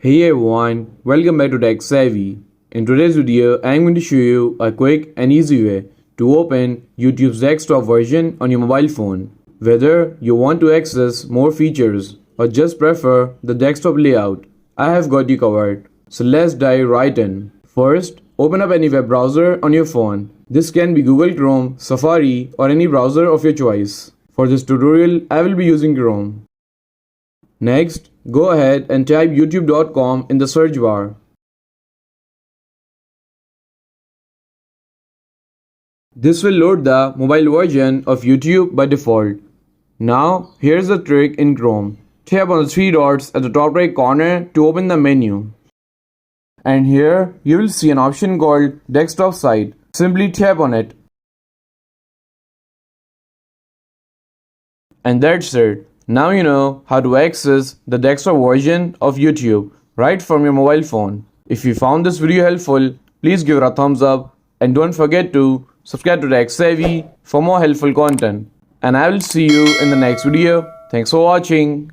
Hey everyone, welcome back to Tech Savvy. In today's video, I'm going to show you a quick and easy way to open YouTube's desktop version on your mobile phone. Whether you want to access more features or just prefer the desktop layout, I have got you covered. So let's dive right in. First, open up any web browser on your phone. This can be Google Chrome, Safari, or any browser of your choice. For this tutorial, I will be using Chrome. Next, go ahead and type youtube.com in the search bar. This will load the mobile version of YouTube by default. Now, here's the trick in Chrome. Tap on the three dots at the top right corner to open the menu. And here, you will see an option called Desktop Site. Simply tap on it. And that's it. Now you know how to access the desktop version of YouTube right from your mobile phone. If you found this video helpful, please give it a thumbs up and don't forget to subscribe to Tech Savvy for more helpful content. And I will see you in the next video. Thanks for watching.